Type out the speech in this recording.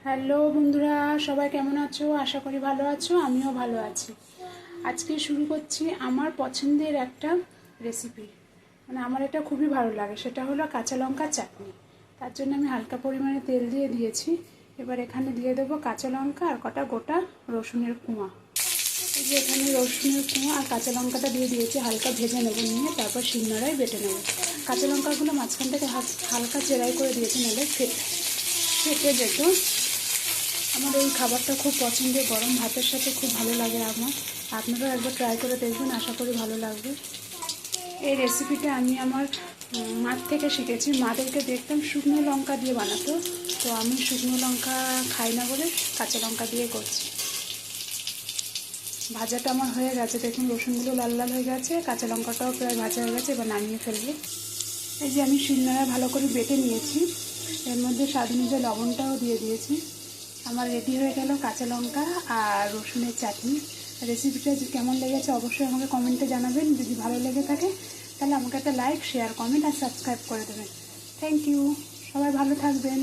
Hello বন্ধুরা, সবাই কেমন আছো? আশা করি ভালো আছো, আমিও ভালো আছি। আজকে শুরু করছি আমার পছন্দের একটা রেসিপি। আমার এটা খুবই ভালো লাগে, সেটা হলো কাঁচা লঙ্কার চাটনি। তার জন্য আমি হালকা পরিমাণে তেল দিয়ে দিয়েছি। এবার এখানে দিয়ে দেবো কাঁচা লঙ্কা আর কটা গোটা রসুনের কোয়া। এই যে এখানে রসুনের কোয়া আর কাঁচা লঙ্কাটা দিয়ে দিয়েছি, হালকা ভেজে নেবো, নিয়ে তারপর শিলনোড়ায় বেটে নেবো। কাঁচা লঙ্কাগুলো মাঝখান থেকে হালকা চেরাই করে দিয়েছি, নাহলে ফেটে যেত। আমার এই খাবারটা খুব পছন্দের, গরম ভাতের সাথে খুব ভালো লাগে আমার। আপনারাও একবার ট্রাই করে দেখবেন, আশা করি ভালো লাগবে। এই রেসিপিটা আমি আমার মার থেকে শিখেছি। মাদেরকে দেখতাম শুকনো লঙ্কা দিয়ে বানাতো, তো আমি শুকনো লঙ্কা খাই না বলে কাঁচা লঙ্কা দিয়ে করছি। ভাজাটা আমার হয়ে গেছে, দেখুন রসুনগুলো লাল লাল হয়ে গেছে, কাঁচা লঙ্কাটাও প্রায় ভাজা হয়ে গেছে। এবার নামিয়ে ফেলবো। এই যে আমি শিলনোড়ায় ভালো করে বেটে নিয়েছি, এর মধ্যে স্বাদ অনুযায়ী লবণটাও দিয়ে দিয়েছি। আমার রেডি হয়ে গেল কাঁচা লঙ্কা আর রসুনের চাটনি। রেসিপিটা কেমন লেগেছে অবশ্যই আমাকে কমেন্টে জানাবেন। যদি ভালো লেগে থাকে তাহলে আমাকে একটা লাইক, শেয়ার, কমেন্ট আর সাবস্ক্রাইব করে দেবেন। Thank you. সবাই ভালো থাকবেন।